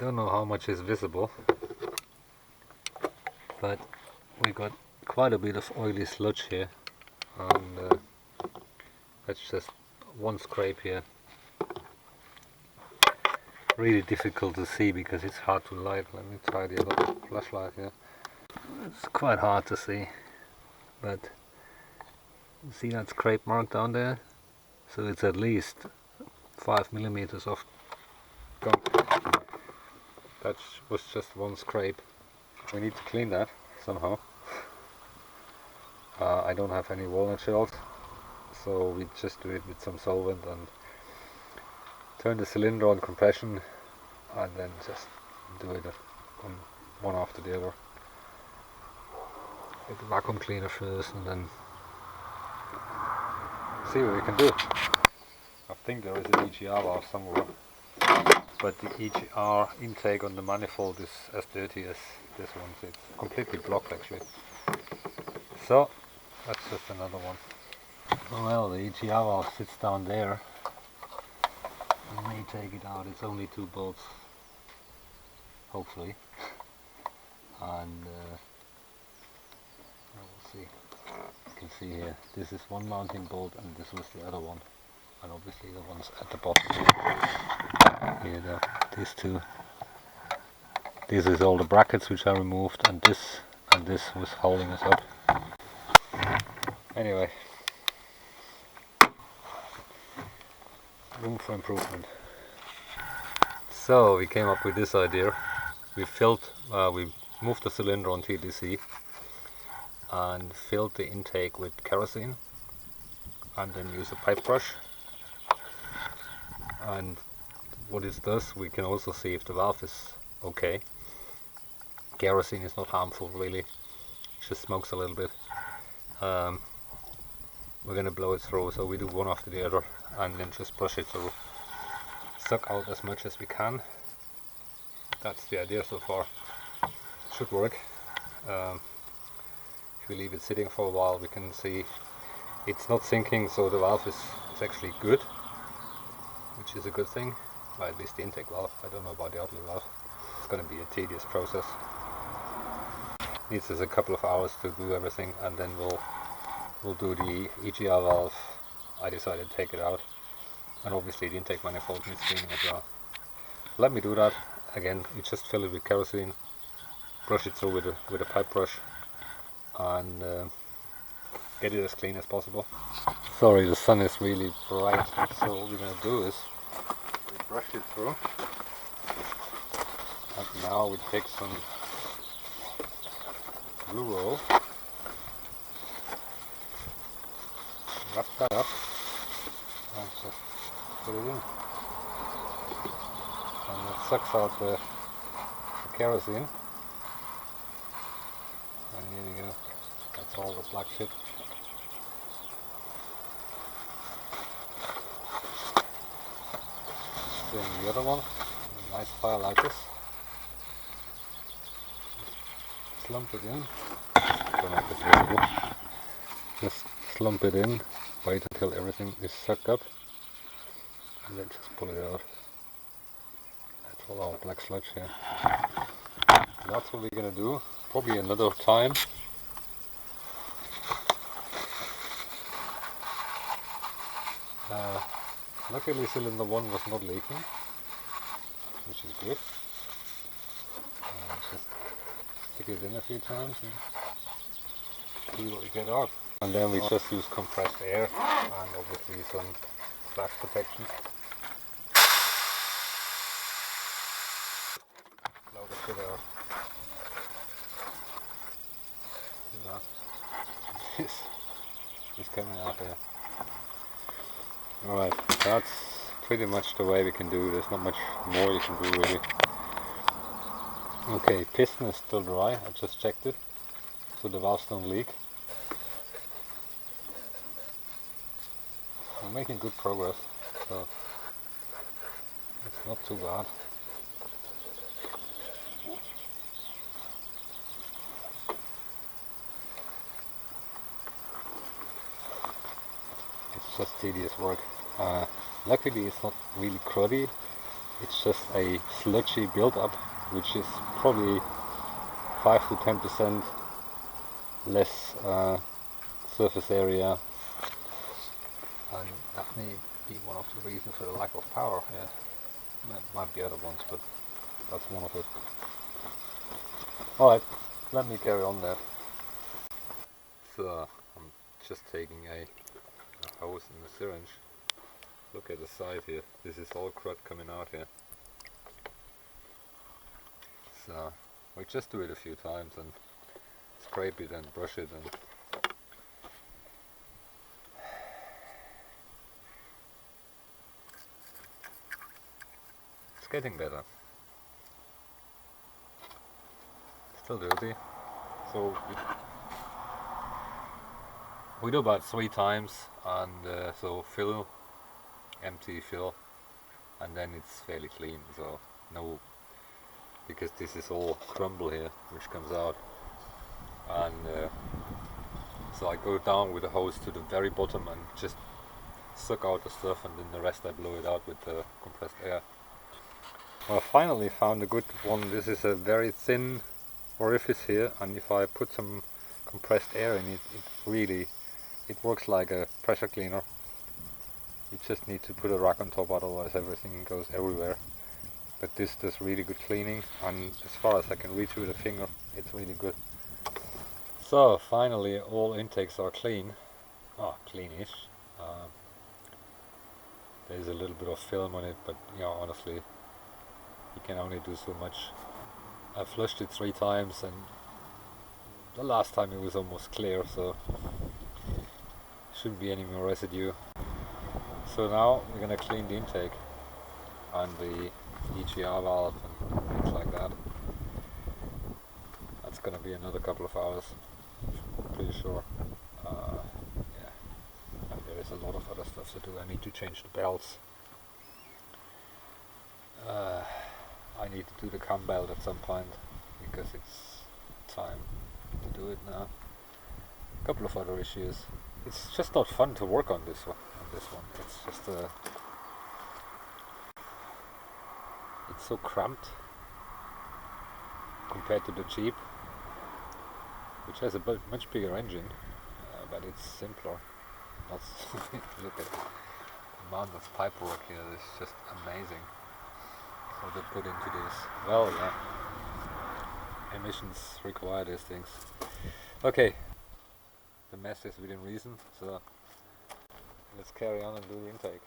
don't know how much is visible, but we got quite a bit of oily sludge here, and that's just one scrape here. Really difficult to see because it's hard to light. Let me try the other flashlight here. It's quite hard to see, but you see that scrape mark down there? So it's at least 5 millimeters of gunk. That was just one scrape. We need to clean that somehow. I don't have any walnut shells, so we just do it with some solvent and turn the cylinder on compression and then just do it on one after the other. Get the vacuum cleaner first and then see what we can do. I think there is an EGR valve somewhere, but the EGR intake on the manifold is as dirty as this one, so it's completely blocked actually. So that's just another one. Well, the EGR valve sits down there. I may take it out. It's only 2 bolts, hopefully, and we'll see. You can see here, this is one mounting bolt and this was the other one, and obviously the ones at the bottom here, these two. This is all the brackets which are removed, and this was holding us up. Anyway, room for improvement. So we came up with this idea. We moved the cylinder on TDC and filled the intake with kerosene, and then use a pipe brush. And what it does, we can also see if the valve is okay. Kerosene is not harmful really, it just smokes a little bit. We're going to blow it through, so we do one after the other and then just brush it through. Suck out as much as we can. That's the idea so far. Should work. If we leave it sitting for a while, we can see it's not sinking, so the valve is actually good, which is a good thing. Well, at least the intake valve. I don't know about the outlet valve. It's going to be a tedious process. Needs us a couple of hours to do everything, and then we'll do the EGR valve. I decided to take it out, and obviously the intake manifold needs cleaning as well. Let me do that. Again, you just fill it with kerosene, brush it through with a pipe brush, and get it as clean as possible. Sorry, the sun is really bright, so what we're going to do is we brush it through, and now we take some glue roll, wrap that up, and just put it in. And it sucks out the kerosene. And here we go. That's all the black shit. Then the other one, a nice fire like this. Slump it in. Don't know if it's visible. Just slump it in. Wait until everything is sucked up, and then just pull it out. That's all our black sludge here. That's what we're gonna do. Probably another time. Luckily cylinder 1 was not leaking, which is good. Just stick it in a few times and see what we get out. And then we just use compressed air and obviously some flash protection. Blow the shit out. Yeah. It's coming out there. Alright, that's pretty much the way we can do it. There's not much more you can do really. Okay, piston is still dry. I just checked it, so the valves don't leak. We're making good progress, so it's not too bad. It's just tedious work. Luckily it's not really cruddy, it's just a sludgy build-up, which is probably 5 to 10% less surface area, and that may be one of the reasons for the lack of power. Yeah, might be other ones, but that's one of it. Alright, let me carry on there. So I'm just taking a hose and a syringe. Look at the side here, this is all crud coming out here. So we just do it a few times and scrape it and brush it, and it's getting better. Still dirty, so we do about 3 times, and so fill, empty, fill, and then it's fairly clean. So no, because this is all crumble here which comes out, and so I go down with the hose to the very bottom and just suck out the stuff, and then the rest I blow it out with the compressed air. Well, I finally found a good one. This is a very thin orifice here, and if I put some compressed air in it, it works like a pressure cleaner. You just need to put a rack on top, otherwise everything goes everywhere. But this does really good cleaning, and as far as I can reach with a finger, it's really good. So finally all intakes are clean, cleanish. There's a little bit of film on it, but honestly, you can only do so much. I flushed it 3 times, and the last time it was almost clear, so shouldn't be any more residue. So now we're going to clean the intake and the EGR valve and things like that. That's going to be another couple of hours, I'm pretty sure. Yeah, and there is a lot of other stuff to do. I need to change the belts. I need to do the cam belt at some point, because it's time to do it now. A couple of other issues. It's just not fun to work on this one. It's just it's so cramped compared to the Jeep, which has a much bigger engine, but it's simpler. Look at the amount of pipework here. It's just amazing what they put into this. Well, yeah, emissions require these things. Okay, the mess is within reason, so let's carry on and do the intake.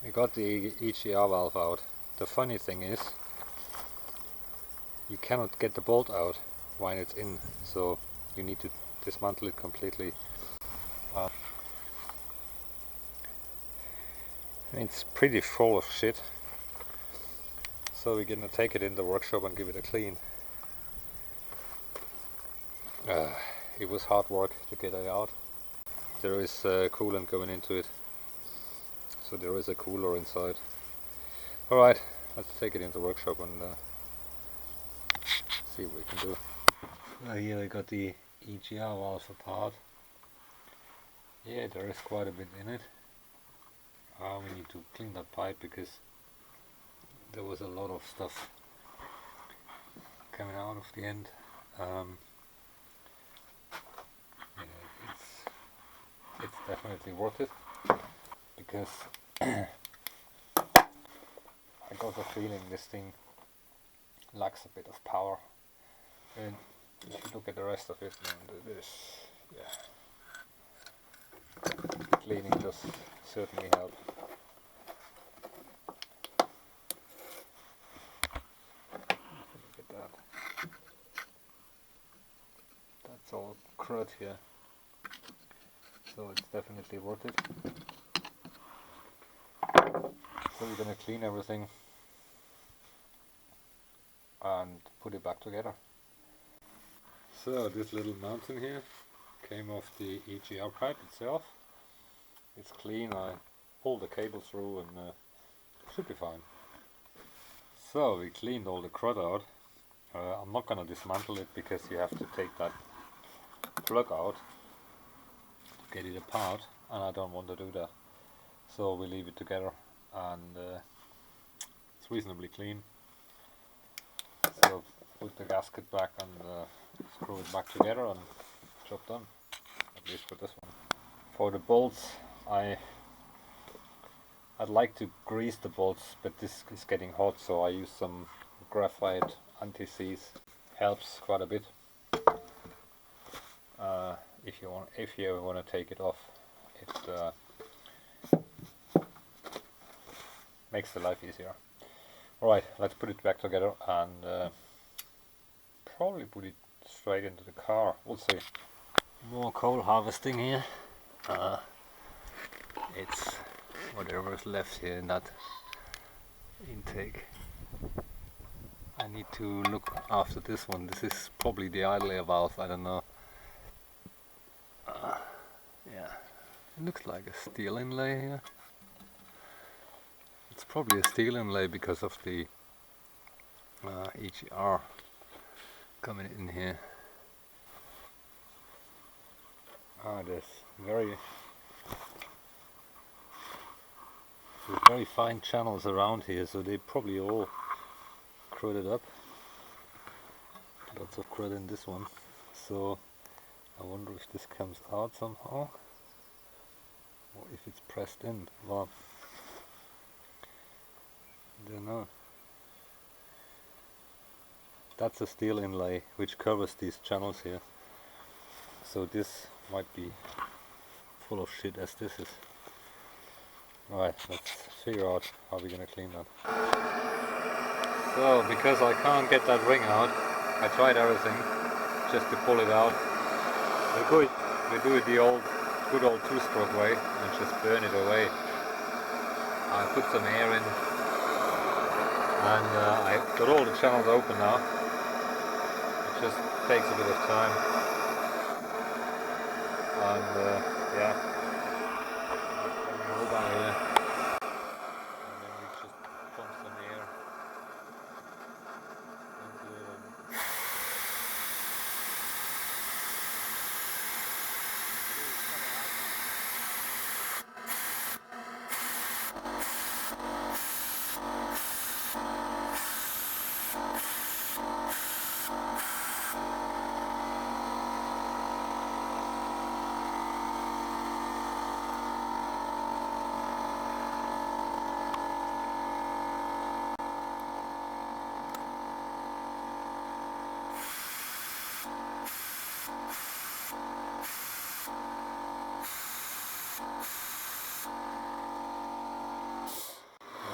We got the EGR valve out. The funny thing is, you cannot get the bolt out while it's in, so you need to dismantle it completely. It's pretty full of shit, so we're gonna take it in the workshop and give it a clean. It was hard work to get it out. There is coolant going into it, so there is a cooler inside. Alright, let's take it into the workshop and see what we can do. Here we got the EGR valve apart. Yeah, there is quite a bit in it. We need to clean that pipe, because there was a lot of stuff coming out of the end. It's definitely worth it, because I got the feeling this thing lacks a bit of power. And if you look at the rest of it, and this, cleaning does certainly help. Look at that. That's all crud here. So it's definitely worth it. So we're gonna clean everything and put it back together. So this little mountain here came off the EGR pipe itself. It's clean. I pulled the cable through and should be fine. So we cleaned all the crud out. I'm not gonna dismantle it, because you have to take that plug out to get it apart, and I don't want to do that. So we leave it together and it's reasonably clean. So put the gasket back and screw it back together and job done, at least for this one. For the bolts, I'd like to grease the bolts, but this is getting hot, so I use some graphite anti-seize. Helps quite a bit if you ever want to take it off. It makes the life easier. Alright, let's put it back together and probably put it straight into the car. We'll see. More coal harvesting here. It's whatever is left here in that intake. I need to look after this one. This is probably the idle air valve, I don't know. Yeah, it looks like a steel inlay here. It's probably a steel inlay because of the EGR coming in here. There's very fine channels around here, so they probably all crudded up. Lots of crud in this one, so I wonder if this comes out somehow, or if it's pressed in. Well, I don't know. That's a steel inlay which covers these channels here, so this might be full of shit as this is. Alright, let's figure out how we're gonna clean that. So, because I can't get that ring out, I tried everything just to pull it out. We do it the good old two-stroke way and just burn it away. I put some air in and I got all the channels open now. It just takes a bit of time. And yeah, let me hold down here and then we just pump some air into it.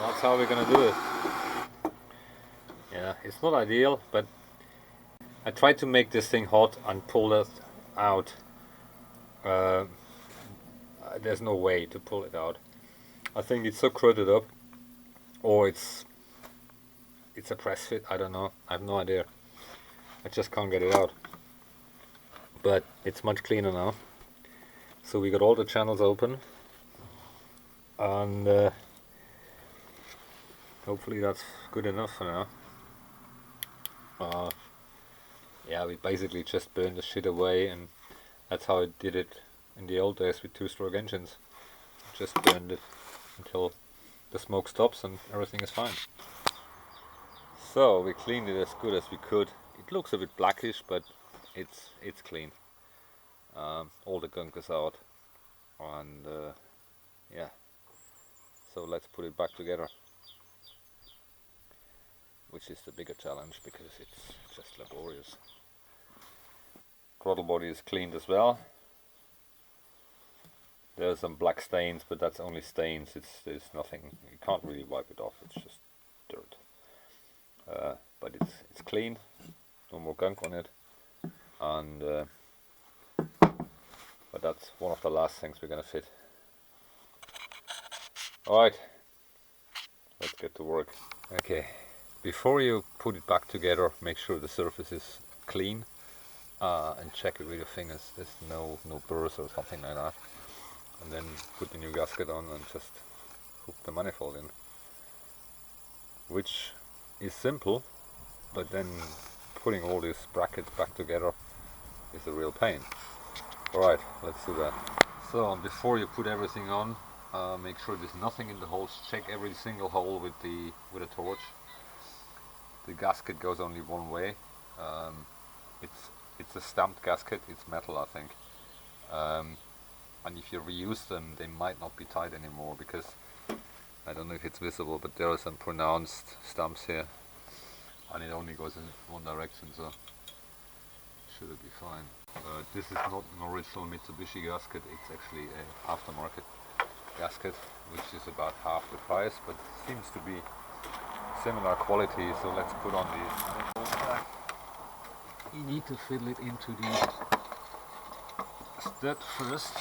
That's how we're gonna do it. Yeah, it's not ideal, but I tried to make this thing hot and pull it out. There's no way to pull it out. I think it's so crudded up, or it's a press fit, I don't know, I have no idea. I just can't get it out. But it's much cleaner now. So we got all the channels open, and hopefully that's good enough for now. Yeah, we basically just burned the shit away, and that's how I did it in the old days with two-stroke engines. Just burned it until the smoke stops and everything is fine. So we cleaned it as good as we could. It looks a bit blackish, but it's clean. All the gunk is out, and yeah. So let's put it back together, which is the bigger challenge because it's just laborious. Throttle body is cleaned as well. There are some black stains, but that's only stains. There's nothing. You can't really wipe it off. It's just dirt. But it's clean. No more gunk on it. And but that's one of the last things we're gonna fit. All right. Let's get to work. Okay. Before you put it back together, make sure the surface is clean, and check it with your fingers. There's no burrs or something like that. And then put the new gasket on and just hook the manifold in. Which is simple, but then putting all these brackets back together is a real pain. Alright, let's do that. So before you put everything on, Make sure there's nothing in the holes. Check every single hole with a torch. The gasket goes only one way. It's a stamped gasket. It's metal, I think. And if you reuse them, they might not be tight anymore, because I don't know if it's visible, but there are some pronounced stumps here, and it only goes in one direction, so should it be fine. This is not an original Mitsubishi gasket. It's actually an aftermarket gasket, which is about half the price, but seems to be similar quality. So let's put on the manifold. You need to fill it into the stud first.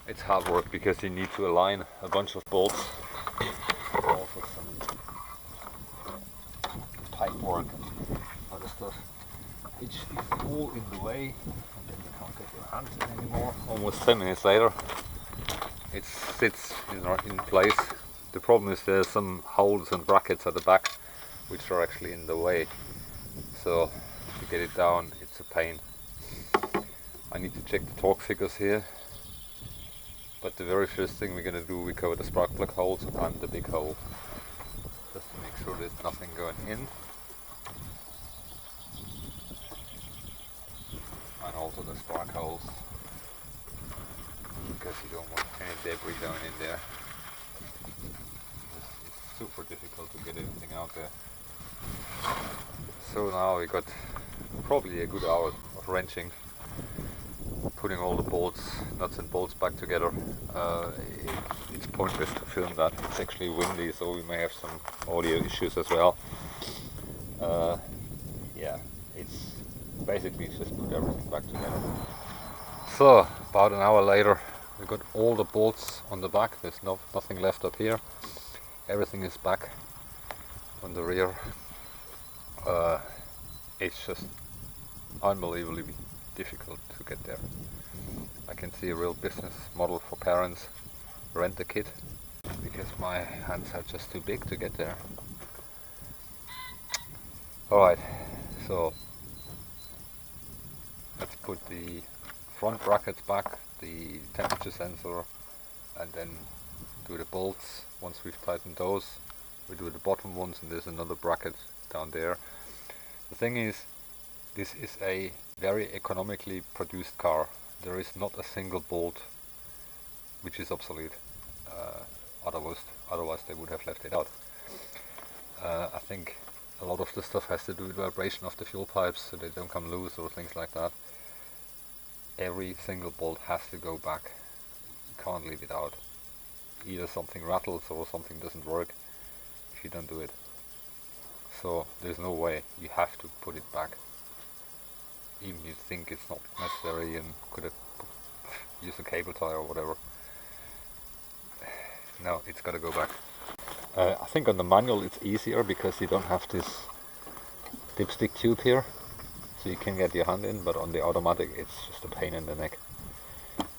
It's hard work, because you need to align a bunch of bolts, also some pipe work and other stuff, which is all in the way, and then you can't get your hands in anymore. Almost 10 minutes later, it sits in place. The problem is there's some holes and brackets at the back which are actually in the way, so to get it down, it's a pain. I need to check the torque figures here, but the very first thing we're going to do, we cover the spark plug holes and the big hole, just to make sure there's nothing going in, and also the spark holes, because you don't want any debris going in there. It's super difficult to get anything out there. So now we got probably a good hour of wrenching, putting all the bolts, nuts and bolts back together. It's pointless to film that. It's actually windy, so we may have some audio issues as well. Yeah, it's basically just put everything back together. So about an hour later, we got all the bolts on the back. There's nothing left up here. Everything is back on the rear. It's just unbelievably difficult to get there. I can see a real business model for parents. Rent a kit, because my hands are just too big to get there. Alright, so let's put the front brackets back, the temperature sensor, and then do the bolts. Once we've tightened those, we do the bottom ones, and there's another bracket down there. The thing is, this is a very economically produced car. There is not a single bolt which is obsolete. Otherwise they would have left it out. I think a lot of the stuff has to do with vibration of the fuel pipes, so they don't come loose or things like that. Every single bolt has to go back. You can't leave it out. Either something rattles or something doesn't work if you don't do it. So there's no way, you have to put it back. Even you think it's not necessary and could have used a cable tie or whatever. No, it's got to go back. I think on the manual it's easier, because you don't have this dipstick tube here, so you can get your hand in, but on the automatic it's just a pain in the neck.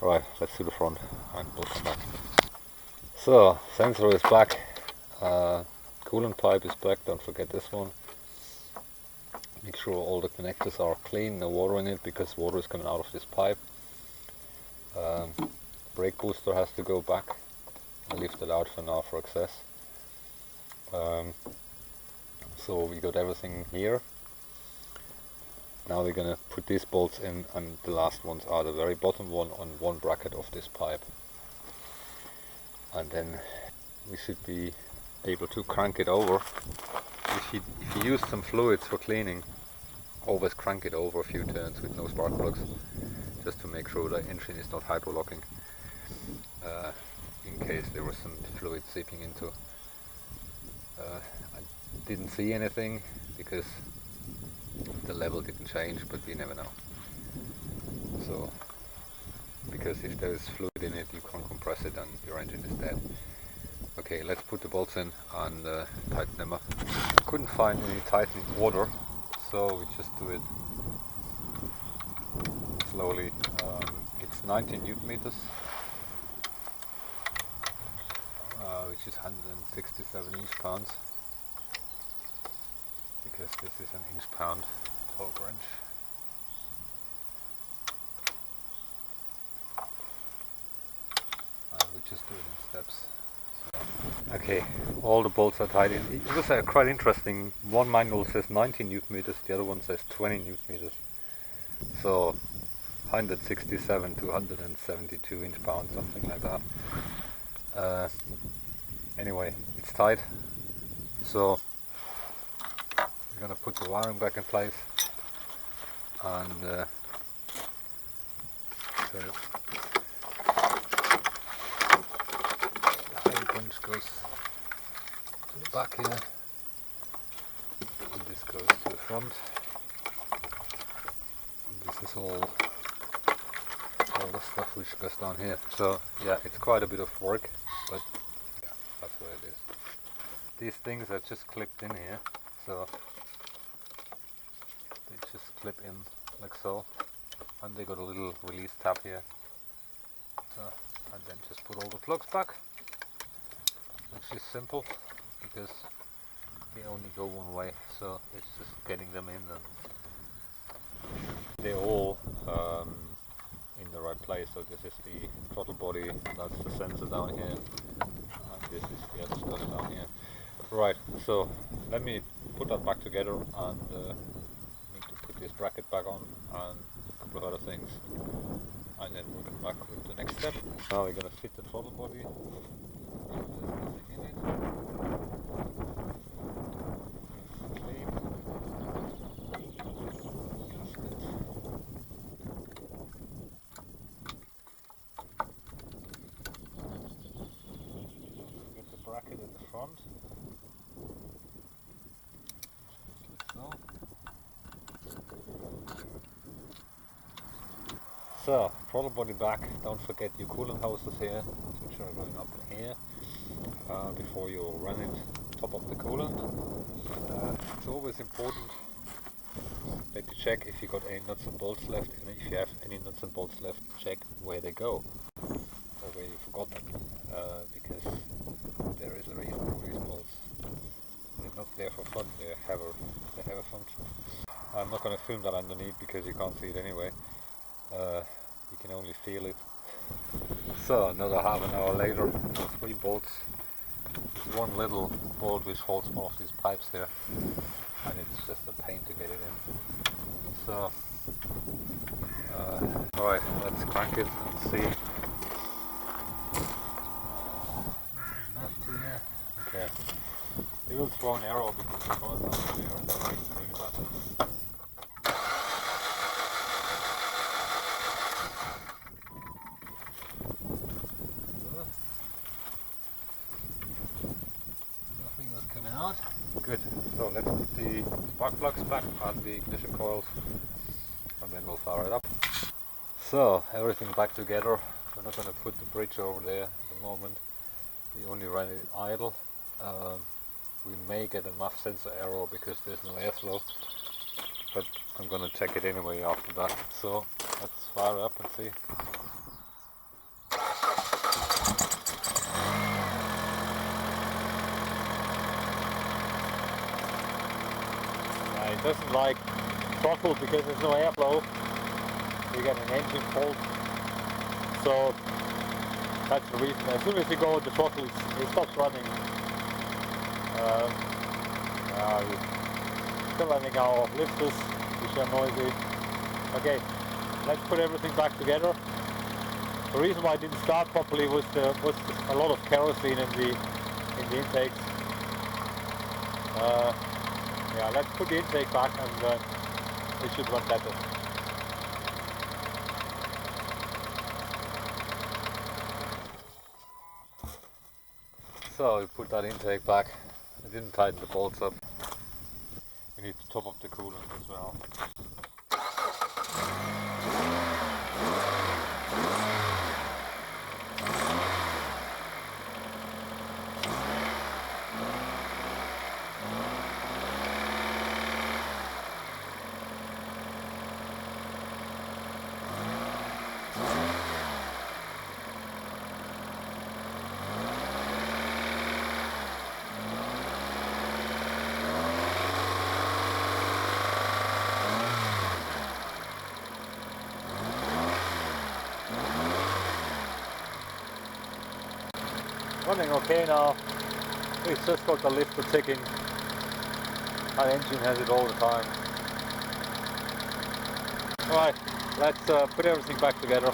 Alright, let's do the front and we'll come back. So, sensor is back, coolant pipe is back, don't forget this one. Make sure all the connectors are clean, no water in it, because water is coming out of this pipe. Brake booster has to go back. I lift it out for now for access. So we got everything here. Now we're gonna put these bolts in, and the last ones are the very bottom one on one bracket of this pipe. And then we should be able to crank it over. If you use some fluids for cleaning, always crank it over a few turns with no spark plugs, just to make sure the engine is not hydrolocking, in case there was some fluid seeping into. I didn't see anything because the level didn't change, but you never know. So, because if there's fluid in it, you can't compress it and your engine is dead. Okay, let's put the bolts in and tighten them up. Couldn't find any tightening order, so we just do it slowly. It's 19 Newton meters, which is 167 inch-pounds, because this is an inch-pound torque wrench. just do it in steps. Okay, all the bolts are tied in. It was quite interesting. One manual says 19 Newton meters, the other one says 20 Newton meters. So 167 to 172 inch-pound, something like that. Anyway, it's tight. So we're gonna put the wiring back in place, and the high bunch goes to the back here, and this goes to the front. And this is all the stuff which goes down here. So yeah, it's quite a bit of work, but yeah, that's what it is. These things are just clipped in here, so they just clip in like so, and they got a little release tab here. So, and then just put all the plugs back, which is simple because they only go one way, so it's just getting them in, and they're all in the right place. So this is the throttle body, that's the sensor down here, and this is the other stuff down here. Right, so let me put that back together, and need to put this bracket back on and a couple of other things, and then we'll come back with the next step. Now we're going to fit the throttle body, and there's nothing in it. Clean. Gasket. Get the bracket in the front. So, throttle body back. Don't forget your coolant hoses here, which are going up in here before you run it. Top of the coolant. It's always important that you check if you got any nuts and bolts left, and if you have any nuts and bolts left, check where they go or where you forgot them, because there is a reason for these bolts. They're not there for fun. They have a function. I'm not going to film that underneath because you can't see it anyway. You can only feel it. So another half an hour later, 3 bolts. There's one little bolt which holds one of these pipes here, and it's just a pain to get it in. So alright, let's crank it and see. Left here. Okay. It will throw an arrow because the cars are there. Good. So let's put the spark plugs back on the ignition coils, and then we'll fire it up. So everything back together. We're not going to put the bridge over there at the moment. We only run it idle. We may get a muff sensor error because there's no airflow, but I'm going to check it anyway after that. So let's fire up and see. It doesn't like throttle because there's no airflow. You get an engine fault. So that's the reason. As soon as you go with the throttle, it stops running. We're still running our lifters, which are noisy. Okay, let's put everything back together. The reason why I didn't start properly was a lot of kerosene in the intakes. Yeah, let's put the intake back, and it should run better. So we put that intake back. I didn't tighten the bolts up. We need to top up the coolant as well. running okay now. It's just got the lifter ticking. Our engine has it all the time. Alright, let's put everything back together,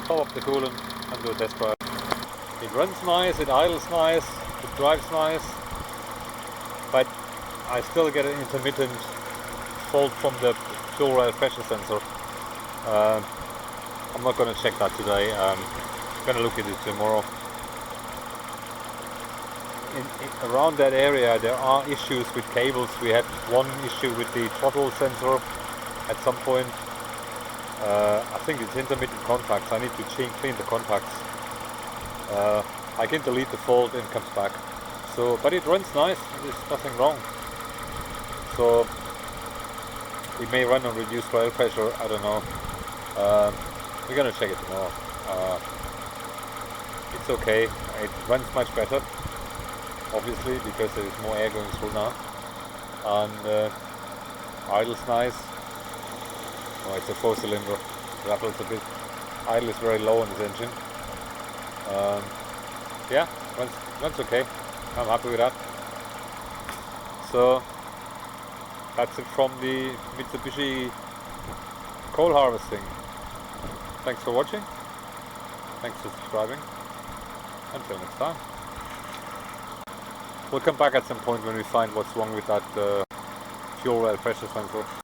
top up the coolant and do a test drive. It runs nice, it idles nice, it drives nice, but I still get an intermittent fault from the fuel rail pressure sensor. I'm not going to check that today, I'm going to look at it tomorrow. Around that area there are issues with cables. We had one issue with the throttle sensor at some point. I think it's intermittent contacts. I need to clean the contacts. I can delete the fault and it comes back. So, but it runs nice, there's nothing wrong. So it may run on reduced rail pressure, I don't know. We're gonna check it tomorrow. It's okay, it runs much better, obviously, because there is more air going through now. And idle's nice. Oh, it's a 4-cylinder, rattles a bit. Idle is very low on this engine. Yeah, runs okay. I'm happy with that. So that's it from the Mitsubishi coal harvesting. Thanks for watching. Thanks for subscribing. Until next time. We'll come back at some point when we find what's wrong with that fuel rail pressure sensor.